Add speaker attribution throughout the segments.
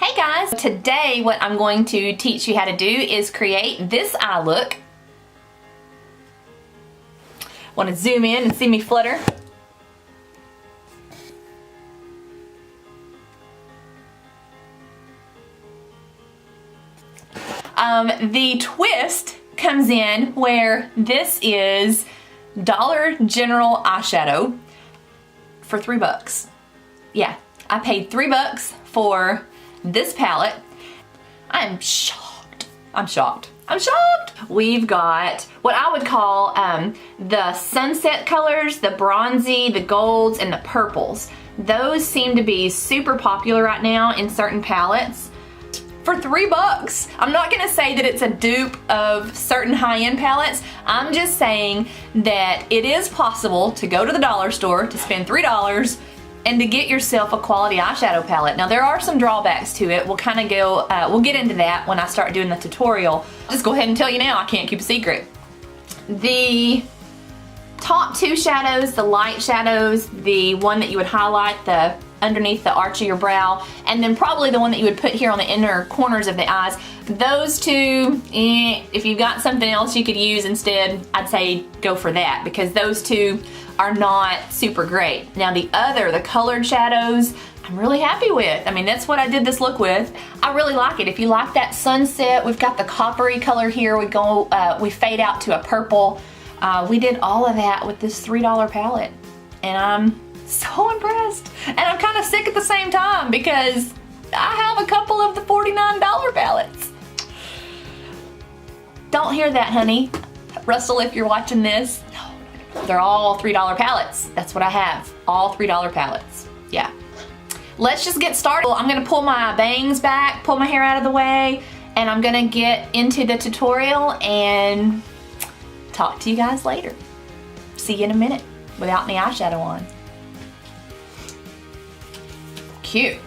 Speaker 1: Hey guys, today what I'm going to teach you how to do is create this eye look. Want to zoom in and see me flutter? The twist comes in where this is Dollar General eyeshadow for $3. Yeah, I paid $3 for this palette. I'm shocked. I'm shocked. I'm shocked. We've got what I would call the sunset colors, the bronzy, the golds, and the purples. Those seem to be super popular right now in certain palettes. For $3. I'm not gonna say that it's a dupe of certain high-end palettes. I'm just saying that it is possible to go to the dollar store to spend $3 and to get yourself a quality eyeshadow palette. Now there are some drawbacks to it. We'll kind of go, we'll get into that when I start doing the tutorial. Just go ahead and tell you now, I can't keep a secret. The top two shadows, the light shadows, the one that you would highlight the underneath the arch of your brow, and then probably the one that you would put here on the inner corners of the eyes. Those two, if you've got something else you could use instead, I'd say go for that, because those two are not super great. Now the colored shadows, I'm really happy with. I mean, that's what I did this look with. I really like it. If you like that sunset, we've got the coppery color here. We fade out to a purple. We did all of that with this $3 palette, and I'm so impressed. And I'm kind of sick at the same time because I have a couple of the $49 palettes. Don't hear that, honey. Russell, if you're watching this, no, they're all $3 palettes. That's what I have, all $3 palettes. Yeah. Let's just get started. I'm gonna pull my bangs back, pull my hair out of the way, and I'm gonna get into the tutorial and talk to you guys later. See you in a minute without any eyeshadow on. Cute.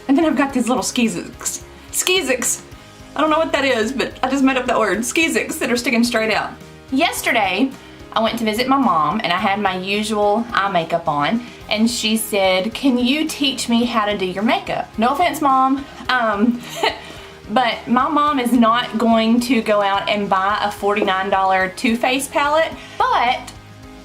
Speaker 1: And then I've got these little skeezicks. Skeezicks. I don't know what that is, but I just made up that word. Skeezicks that are sticking straight out. Yesterday, I went to visit my mom and I had my usual eye makeup on, and she said, "Can you teach me how to do your makeup?" No offense, Mom. But my mom is not going to go out and buy a $49 Too Faced palette, but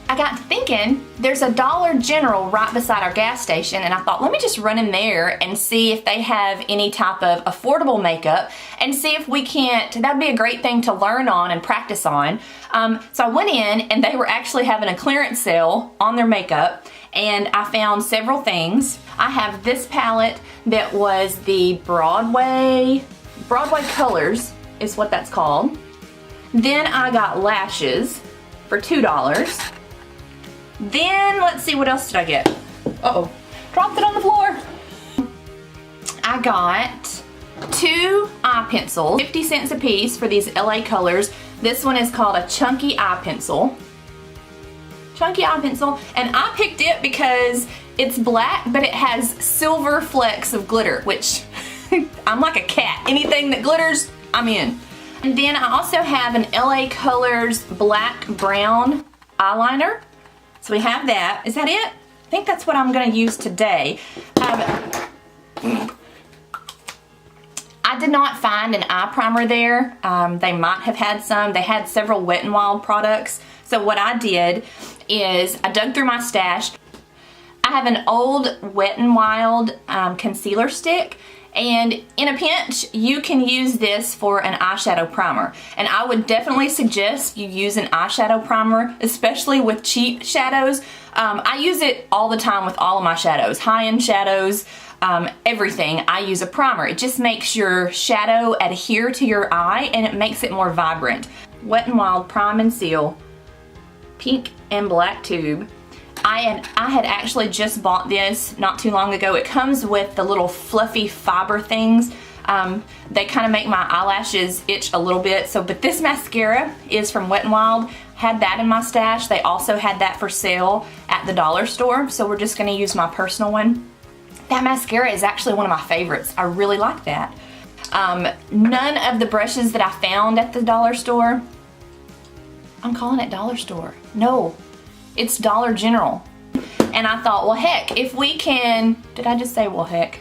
Speaker 1: I got to thinking, there's a Dollar General right beside our gas station, and I thought, let me just run in there and see if they have any type of affordable makeup and see if we can't, that'd be a great thing to learn on and practice on. So I went in and they were actually having a clearance sale on their makeup, and I found several things. I have this palette that was the Broadway Colors is what that's called. Then I got lashes for $2. Then, let's see, what else did I get? Uh-oh, dropped it on the floor. I got 2 eye pencils, 50 cents a piece for these LA colors. This one is called a chunky eye pencil. Chunky eye pencil, and I picked it because it's black, but it has silver flecks of glitter, which I'm like a cat. Anything that glitters, I'm in. And then I also have an LA Colors black brown eyeliner. So we have that. Is that it? I think that's what I'm going to use today. I did not find an eye primer there. They might have had some. They had several Wet n Wild products. So what I did is I dug through my stash. I have an old Wet n Wild concealer stick. And in a pinch, you can use this for an eyeshadow primer. And I would definitely suggest you use an eyeshadow primer, especially with cheap shadows. I use it all the time with all of my shadows. High-end shadows, everything, I use a primer. It just makes your shadow adhere to your eye and it makes it more vibrant. Wet n Wild Prime and Seal, pink and black tube. I had actually just bought this not too long ago. It comes with the little fluffy fiber things. They kind of make my eyelashes itch a little bit. But this mascara is from Wet n Wild. Had that in my stash. They also had that for sale at the dollar store. So we're just going to use my personal one. That mascara is actually one of my favorites. I really like that. None of the brushes that I found at the dollar store. I'm calling it dollar store. No. It's Dollar General. And I thought, well heck, if we can, did I just say well heck?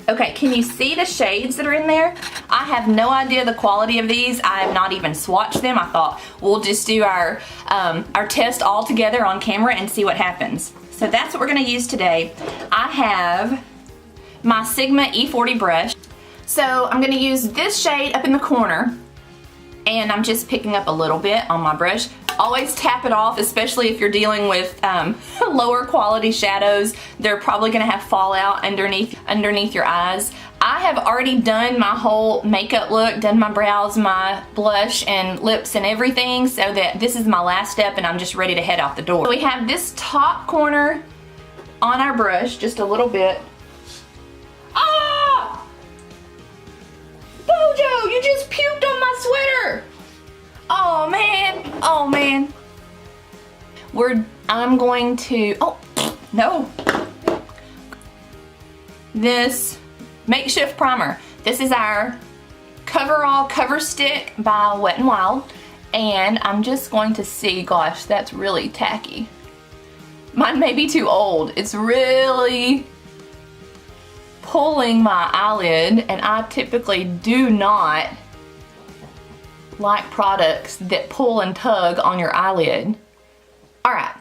Speaker 1: Okay, can you see the shades that are in there? I have no idea the quality of these. I have not even swatched them. I thought we'll just do our test all together on camera and see what happens. So that's what we're gonna use today. I have my Sigma E40 brush. So I'm gonna use this shade up in the corner, and I'm just picking up a little bit on my brush. Always tap it off, especially if you're dealing with lower quality shadows. They're probably gonna have fallout underneath your eyes. I have already done my whole makeup look, done my brows, my blush and lips and everything, so that this is my last step and I'm just ready to head out the door. So we have this top corner on our brush, just a little bit. Ah! Bojo, you just puked on my sweater! Oh man, oh man. I'm going to, oh, no. This makeshift primer. This is our Coverall Cover Stick by Wet n Wild. And I'm just going to see, gosh, that's really tacky. Mine may be too old. It's really pulling my eyelid, and I typically do not like products that pull and tug on your eyelid. Alright,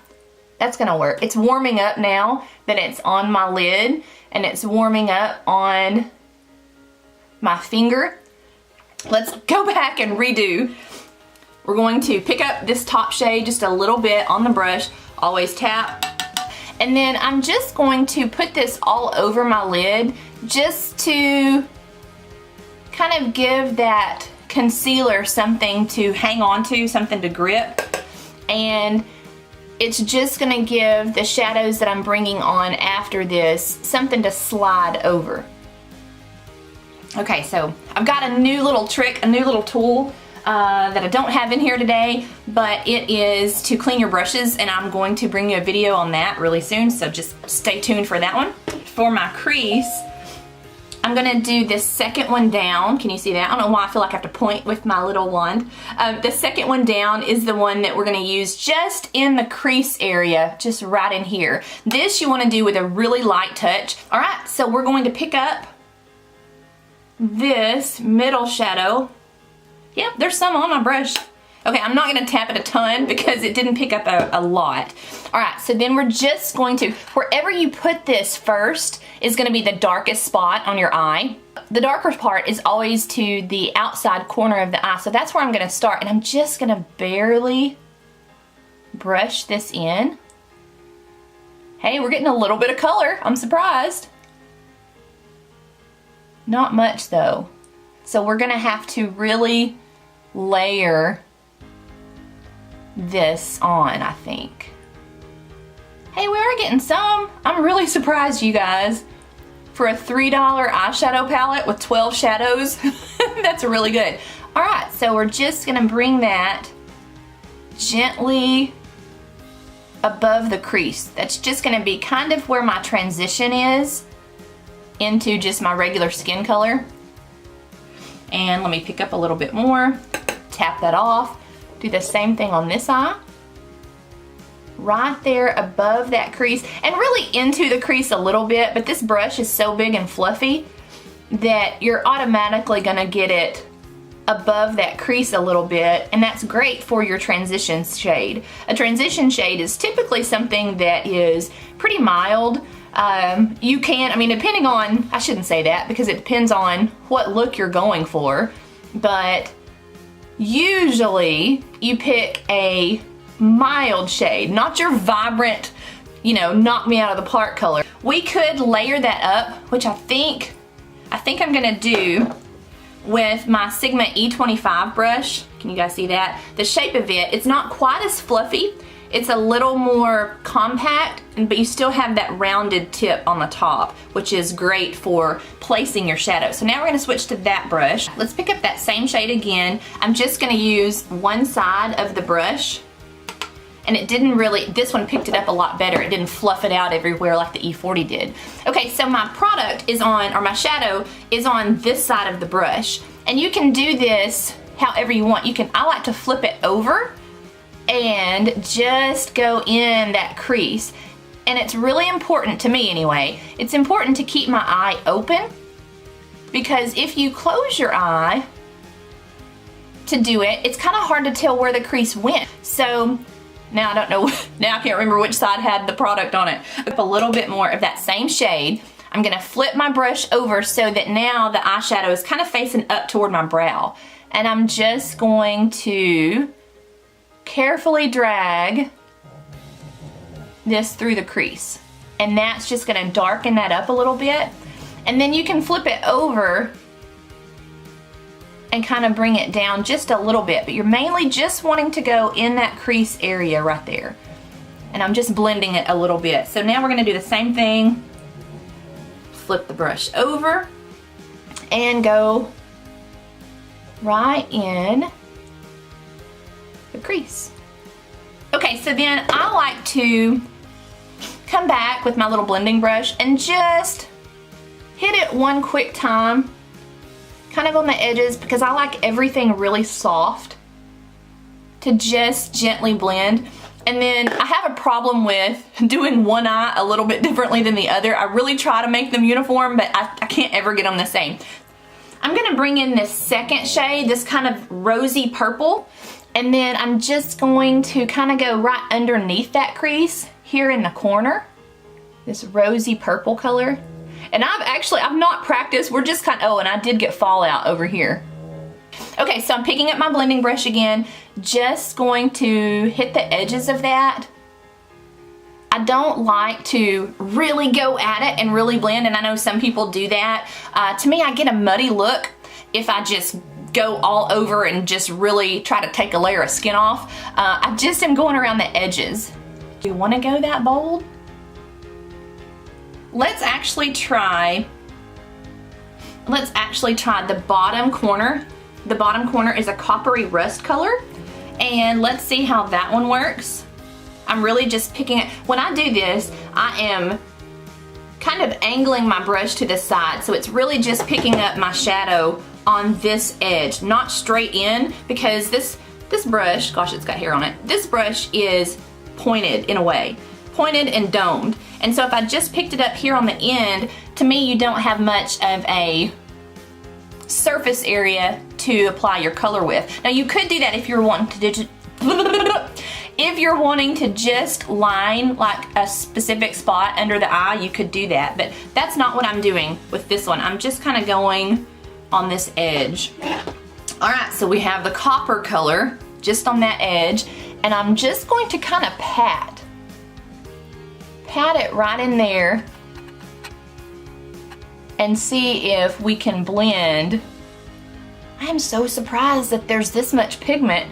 Speaker 1: that's gonna work. It's warming up now that it's on my lid, and it's warming up on my finger. Let's go back and redo. We're going to pick up this top shade just a little bit on the brush, always tap, and then I'm just going to put this all over my lid just to kind of give that concealer something to hang on to, something to grip, and it's just gonna give the shadows that I'm bringing on after this something to slide over. Okay, so I've got a new little trick, a new little tool that I don't have in here today, but it is to clean your brushes, and I'm going to bring you a video on that really soon, so just stay tuned for that one. For my crease, I'm gonna do this second one down. Can you see that? I don't know why I feel like I have to point with my little wand. The second one down is the one that we're gonna use just in the crease area, just right in here. This you wanna do with a really light touch. All right, so we're going to pick up this middle shadow. Yeah, there's some on my brush. Okay, I'm not gonna tap it a ton because it didn't pick up a lot. All right, so then we're just going to, wherever you put this first is gonna be the darkest spot on your eye. The darker part is always to the outside corner of the eye, so that's where I'm gonna start, and I'm just gonna barely brush this in. Hey, we're getting a little bit of color. I'm surprised. Not much though. So we're gonna have to really layer this on, I think. Hey, we are getting some. I'm really surprised, you guys. For a $3 eyeshadow palette with 12 shadows, that's really good. All right, so we're just gonna bring that gently above the crease. That's just gonna be kind of where my transition is into just my regular skin color. And let me pick up a little bit more, tap that off, do the same thing on this eye. Right there above that crease, and really into the crease a little bit, but this brush is so big and fluffy that you're automatically gonna get it above that crease a little bit, and that's great for your transition shade. A transition shade is typically something that is pretty mild. You can, I mean, depending on, I shouldn't say that because it depends on what look you're going for, but usually you pick a mild shade, not your vibrant, you know, knock me out of the park color. We could layer that up, which I think I'm gonna do with my Sigma E25 brush. Can you guys see that? The shape of it, it's not quite as fluffy. It's a little more compact, but you still have that rounded tip on the top, which is great for placing your shadow. So now we're gonna switch to that brush. Let's pick up that same shade again. I'm just gonna use one side of the brush, and it didn't really, this one picked it up a lot better. It didn't fluff it out everywhere like the E40 did. Okay, so my product is on, or my shadow is on this side of the brush. And you can do this however you want. You can, I like to flip it over and just go in that crease. And it's really important, to me anyway, it's important to keep my eye open because if you close your eye to do it, it's kind of hard to tell where the crease went. So now I don't know, now I can't remember which side had the product on it. A little bit more of that same shade. I'm gonna flip my brush over so that now the eyeshadow is kind of facing up toward my brow. And I'm just going to carefully drag this through the crease. And that's just gonna darken that up a little bit. And then you can flip it over and kind of bring it down just a little bit, but you're mainly just wanting to go in that crease area right there. And I'm just blending it a little bit. So now we're gonna do the same thing. Flip the brush over and go right in the crease. Okay, so then I like to come back with my little blending brush and just hit it one quick time, kind of on the edges, because I like everything really soft to just gently blend. And then I have a problem with doing one eye a little bit differently than the other. I really try to make them uniform, but I can't ever get them the same. I'm gonna bring in this second shade, this kind of rosy purple, and then I'm just going to kind of go right underneath that crease here in the corner, this rosy purple color. And I've not practiced, we're just kind of, oh, and I did get fallout over here. Okay, so I'm picking up my blending brush again, just going to hit the edges of that. I don't like to really go at it and really blend, and I know some people do that. To me, I get a muddy look if I just go all over and just really try to take a layer of skin off. I just am going around the edges. Do you want to go that bold? Let's actually try the bottom corner. The bottom corner is a coppery rust color, and let's see how that one works. I'm really just picking it. When I do this, I am kind of angling my brush to the side, so it's really just picking up my shadow on this edge, not straight in, because this brush, gosh, it's got hair on it. This brush is pointed in a way, pointed and domed. And so if I just picked it up here on the end, to me you don't have much of a surface area to apply your color with. Now you could do that if you're wanting to just line like a specific spot under the eye, you could do that, but that's not what I'm doing with this one. I'm just kind of going on this edge. All right, so we have the copper color just on that edge, and I'm just going to kind of pat it right in there and see if we can blend. I am so surprised that there's this much pigment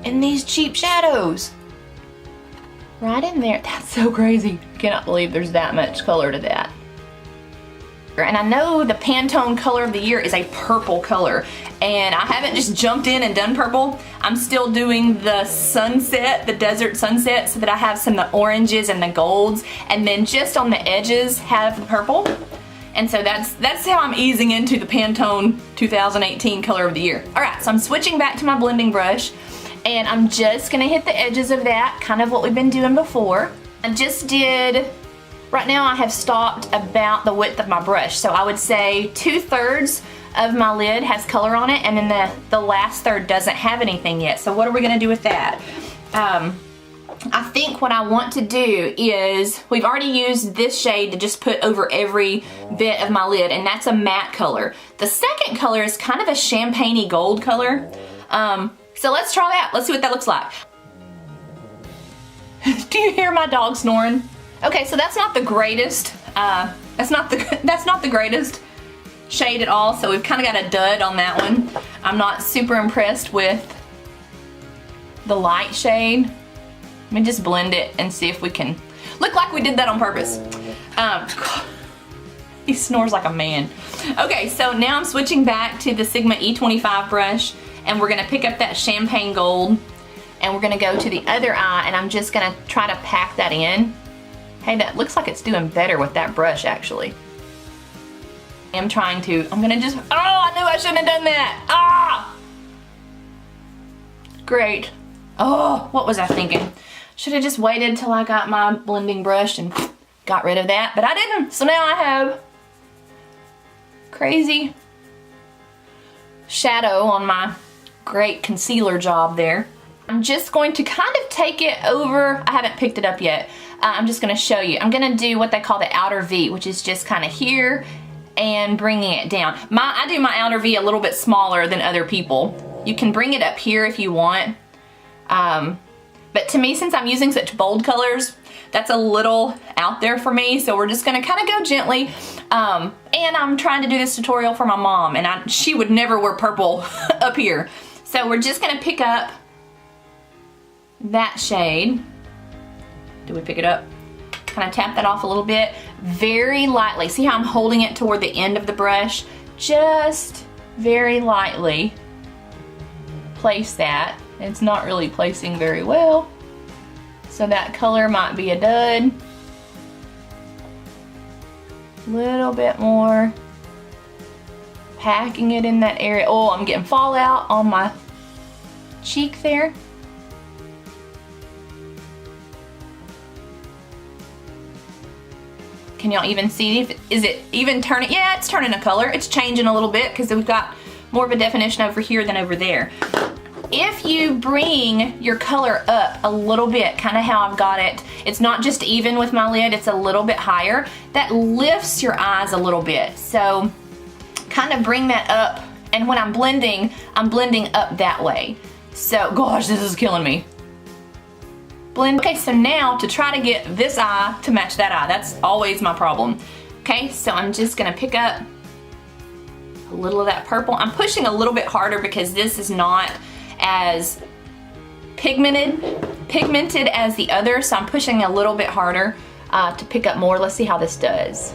Speaker 1: in these cheap shadows. Right in there. That's so crazy. I cannot believe there's that much color to that. And I know the Pantone color of the year is a purple color, and I haven't just jumped in and done purple. I'm still doing the sunset, the desert sunset, so that I have some of the oranges and the golds, and then just on the edges have the purple. And so that's how I'm easing into the Pantone 2018 color of the year. All right, so I'm switching back to my blending brush, and I'm just gonna hit the edges of that, kind of what we've been doing before. I just did, right now I have stopped about the width of my brush, so I would say 2/3 of my lid has color on it, and then the last third doesn't have anything yet. So what are we gonna do with that? I think what I want to do is, we've already used this shade to just put over every bit of my lid, and that's a matte color. The second color is kind of a champagne-y gold color. So let's try that. Let's see what that looks like. Do you hear my dog snoring? Okay, so that's not the greatest. That's not the greatest shade at all. So we've kind of got a dud on that one. I'm not super impressed with the light shade. Let me just blend it and see if we can look like we did that on purpose. He snores like a man. Okay, so now I'm switching back to the Sigma E25 brush, and we're gonna pick up that champagne gold, and we're gonna go to the other eye, and I'm just gonna try to pack that in. Hey, that looks like it's doing better with that brush, actually. I'm gonna just, oh, I knew I shouldn't have done that. Ah! Great. Oh, what was I thinking? Should have just waited till I got my blending brush and got rid of that, but I didn't. So now I have crazy shadow on my great concealer job there. I'm just going to kind of take it over. I haven't picked it up yet. I'm just going to show you. I'm going to do what they call the outer V, which is just kind of here and bringing it down. I do my outer V a little bit smaller than other people. You can bring it up here if you want. But to me, since I'm using such bold colors, that's a little out there for me. So we're just going to kind of go gently. And I'm trying to do this tutorial for my mom, and she would never wear purple up here. So we're just going to pick up that shade. Do we pick it up? Kind of tap that off a little bit, very lightly. See how I'm holding it toward the end of the brush? Just very lightly place that. It's not really placing very well, so that color might be a dud. Little bit more, packing it in that area. Oh, I'm getting fallout on my cheek there. Can y'all even see? Is it even turning? Yeah, it's turning a color. It's changing a little bit because we've got more of a definition over here than over there. If you bring your color up a little bit, kind of how I've got it, it's not just even with my lid, it's a little bit higher, that lifts your eyes a little bit. So kind of bring that up, and when I'm blending up that way. So, gosh, this is killing me. Blend. Okay, so now to try to get this eye to match that eye, that's always my problem. Okay, so I'm just gonna pick up a little of that purple. I'm pushing a little bit harder because this is not as pigmented as the other, so I'm pushing a little bit harder to pick up more. Let's see how this does.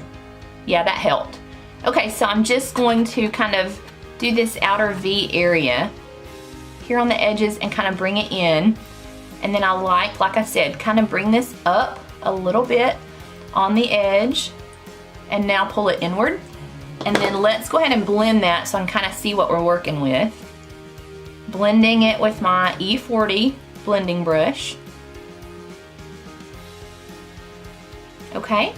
Speaker 1: Yeah, that helped. Okay, so I'm just going to kind of do this outer V area here on the edges and kind of bring it in. And then I like I said, kind of bring this up a little bit on the edge and now pull it inward. And then let's go ahead and blend that so I can kind of see what we're working with. Blending it with my E40 blending brush. Okay,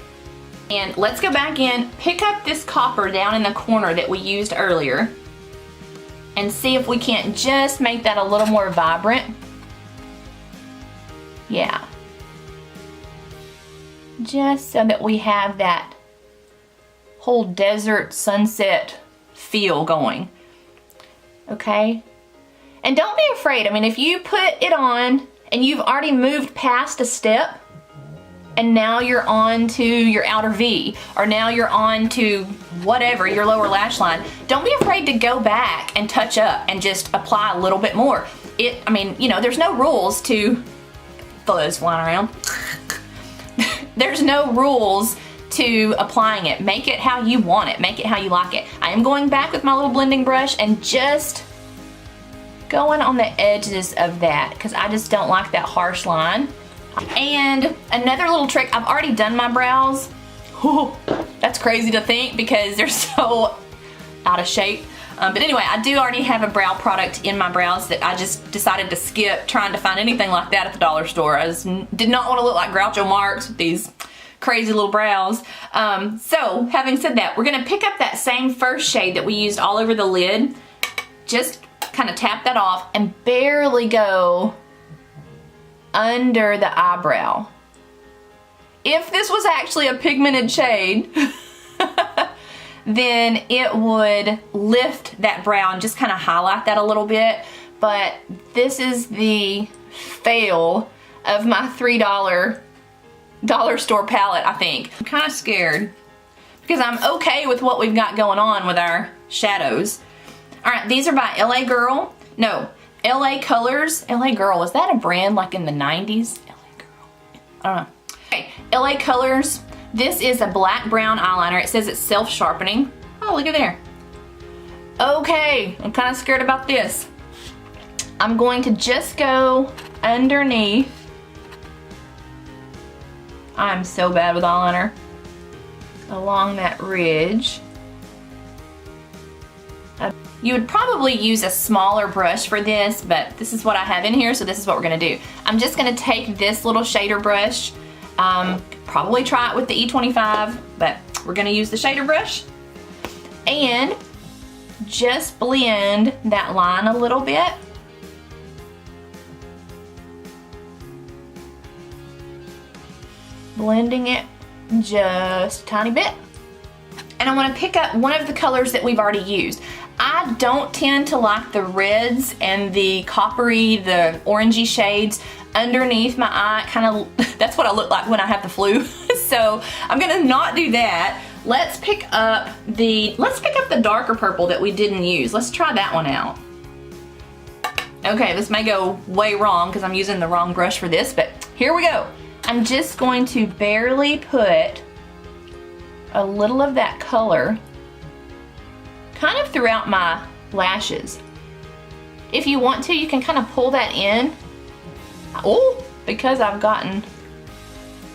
Speaker 1: and let's go back in, pick up this copper down in the corner that we used earlier and see if we can't just make that a little more vibrant. Yeah. Just so that we have that whole desert sunset feel going. Okay? And don't be afraid. I mean, if you put it on and you've already moved past a step and now you're on to your outer V, or now you're on to whatever, your lower lash line, don't be afraid to go back and touch up and just apply a little bit more. I mean, you know, there's no rules to those flying around. There's no rules to applying it. Make it how you want it. Make it how you like it. I am going back with my little blending brush and just going on the edges of that because I just don't like that harsh line. And another little trick, I've already done my brows. Whew, that's crazy to think because they're so out of shape. But anyway, I do already have a brow product in my brows that I just decided to skip trying to find anything like that at the dollar store. I just did not want to look like Groucho Marx with these crazy little brows. So having said that, we're gonna pick up that same first shade that we used all over the lid, just kind of tap that off and barely go under the eyebrow. If this was actually a pigmented shade, then it would lift that brow and just kind of highlight that a little bit. But this is the fail of my $3 dollar store palette, I think. I'm kind of scared because I'm okay with what we've got going on with our shadows. All right, these are by LA Girl. No, LA Colors. LA Girl, was that a brand like in the 90s? LA Girl, I don't know. Okay, LA Colors. This is a black brown eyeliner. It says it's self-sharpening. Oh, look at there. Okay, I'm kind of scared about this. I'm going to just go underneath. I'm so bad with eyeliner. Along that ridge. You would probably use a smaller brush for this, but this is what I have in here, so this is what we're gonna do. I'm just gonna take this little shader brush, probably try it with the E25, but we're gonna use the shader brush. And just blend that line a little bit. Blending it just a tiny bit. And I want to pick up one of the colors that we've already used. I don't tend to like the reds and the coppery, the orangey shades underneath my eye. Kind of, that's what I look like when I have the flu. So I'm gonna not do that. Let's pick up the darker purple that we didn't use. Let's try that one out. Okay, this may go way wrong because I'm using the wrong brush for this, but here we go. I'm just going to barely put a little of that color kind of throughout my lashes. If you want to, you can kind of pull that in. Oh, because I've gotten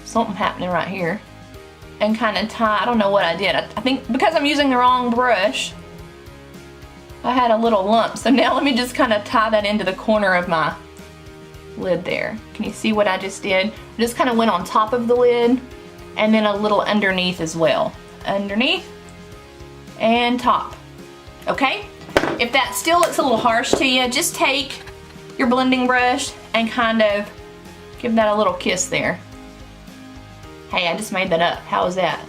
Speaker 1: something happening right here. And kind of tie, I don't know what I did. I think because I'm using the wrong brush, I had a little lump. So now let me just kind of tie that into the corner of my lid there. Can you see what I just did? I just kind of went on top of the lid and then a little underneath as well. Underneath and top. Okay? If that still looks a little harsh to you, just take your blending brush and kind of give that a little kiss there. Hey, I just made that up. How is that?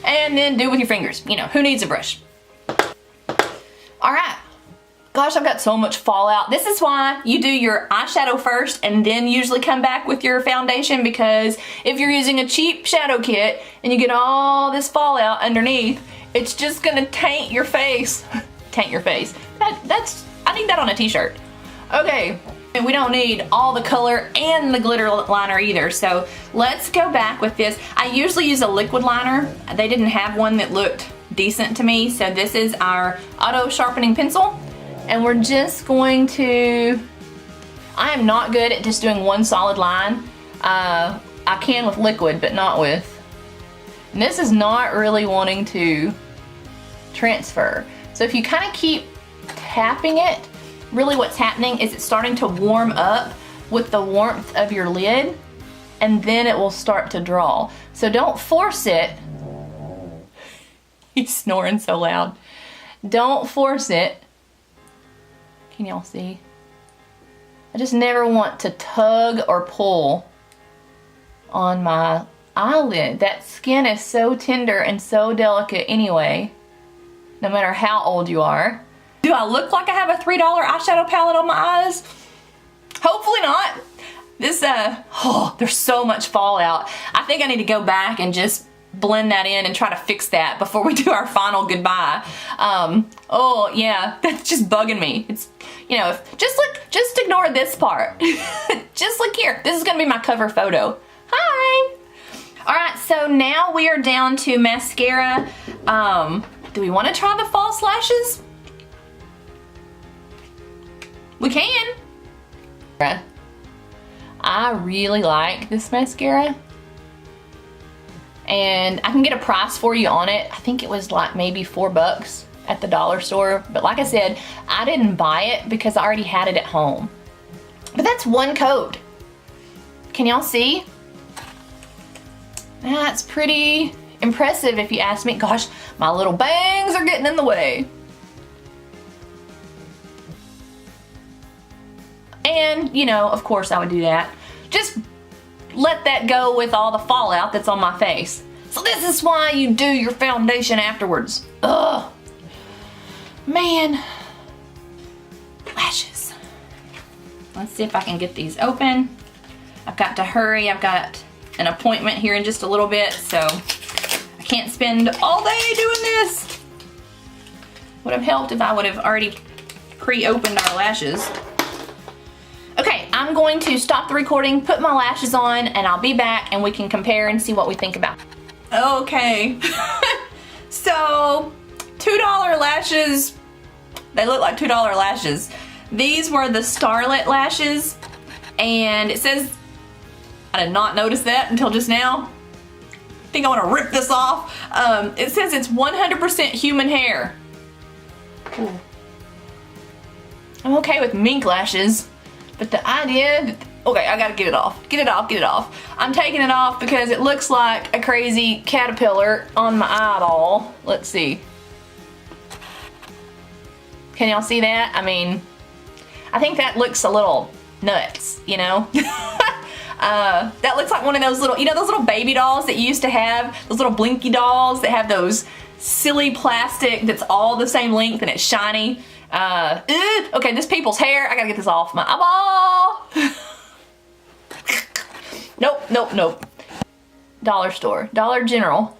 Speaker 1: And then do it with your fingers. You know, who needs a brush? All right. Gosh, I've got so much fallout. This is why you do your eyeshadow first and then usually come back with your foundation, because if you're using a cheap shadow kit and you get all this fallout underneath, it's just gonna taint your face. Taint your face. I need that on a t-shirt. Okay, and we don't need all the color and the glitter liner either, so let's go back with this. I usually use a liquid liner. They didn't have one that looked decent to me, so this is our auto sharpening pencil. And we're just going to, I am not good at just doing one solid line. I can with liquid, but not with, and this is not really wanting to transfer. So if you kind of keep tapping it, really what's happening is it's starting to warm up with the warmth of your lid, and then it will start to draw. So don't force it. He's snoring so loud. Don't force it. Can y'all see? I just never want to tug or pull on my eyelid. That skin is so tender and so delicate anyway, no matter how old you are. Do I look like I have a $3 eyeshadow palette on my eyes? Hopefully not. This, oh, there's so much fallout. I think I need to go back and just blend that in and try to fix that before we do our final goodbye. Oh yeah, that's just bugging me. It's, you know, just ignore this part. Just look here. This is gonna be my cover photo. Hi. All right, so now we are down to mascara. Do we want to try the false lashes? We can. I really like this mascara. And I can get a price for you on it. I think it was like maybe $4 at the dollar store. But like I said, I didn't buy it because I already had it at home. But that's one coat. Can y'all see? That's pretty impressive if you ask me. Gosh, my little bangs are getting in the way. And, you know, of course I would do that. Just let that go with all the fallout that's on my face. So this is why you do your foundation afterwards. Ugh. Man. Lashes. Let's see if I can get these open. I've got to hurry. I've got an appointment here in just a little bit, so I can't spend all day doing this. Would have helped if I would have already pre-opened our lashes. Okay, I'm going to stop the recording, put my lashes on, and I'll be back and we can compare and see what we think about. Okay, so $2 lashes, they look like $2 lashes. These were the Starlit lashes, and it says, I did not notice that until just now. I think I want to rip this off. It says it's 100% human hair. Ooh. I'm okay with mink lashes. But the idea, okay, I gotta get it off. Get it off, get it off. I'm taking it off because it looks like a crazy caterpillar on my eyeball. Let's see. Can y'all see that? I mean, I think that looks a little nuts, you know? That looks like one of those little, you know, those little baby dolls that you used to have, those little blinky dolls that have those silly plastic that's all the same length and it's shiny. Okay, this people's hair, I gotta get this off my eyeball. Nope, nope, nope. Dollar store, Dollar General.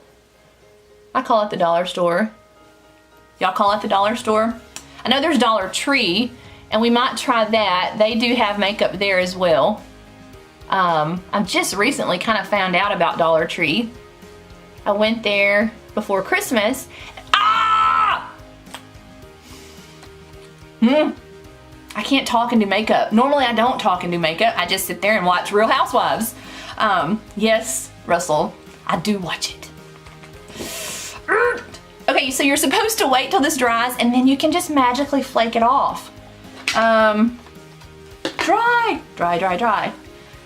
Speaker 1: I call it the dollar store. Y'all call it the dollar store? I know there's Dollar Tree, and we might try that. They do have makeup there as well. I just recently kind of found out about Dollar Tree. I went there before Christmas. Ah! I can't talk and do makeup. Normally I don't talk and do makeup. I just sit there and watch Real Housewives. Yes, Russell, I do watch it. Okay, so you're supposed to wait till this dries and then you can just magically flake it off. Dry, dry, dry, dry.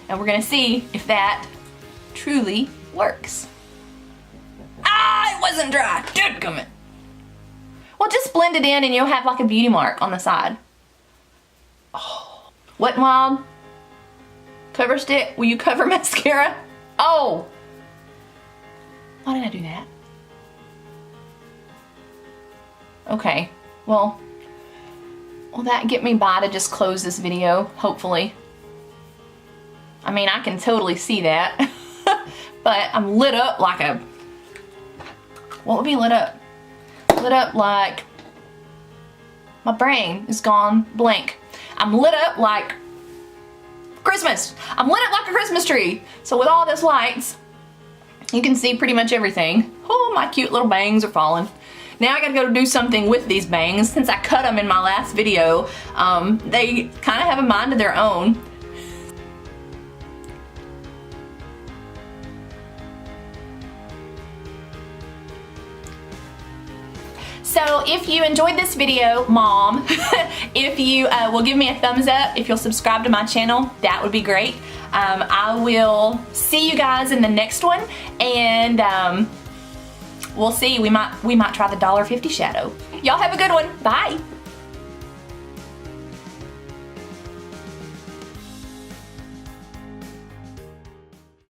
Speaker 1: And we're gonna see if that truly works. Ah, it wasn't dry. Dadgummit. Well, just blend it in and you'll have like a beauty mark on the side. Oh. Wet n Wild. Cover stick. Will you cover mascara? Oh. Why did I do that? Okay. Well, will that get me by to just close this video? Hopefully. I mean, I can totally see that. But I'm lit up like a... What would be lit up? Lit up like... My brain is gone blank. I'm lit up like... Christmas! I'm lit up like a Christmas tree! So with all this lights, you can see pretty much everything. Oh, my cute little bangs are falling. Now I gotta go do something with these bangs. Since I cut them in my last video, they kind of have a mind of their own. So if you enjoyed this video, Mom, if you will give me a thumbs up, if you'll subscribe to my channel, that would be great. I will see you guys in the next one, and we'll see. We might try the $1.50 shadow. Y'all have a good one. Bye.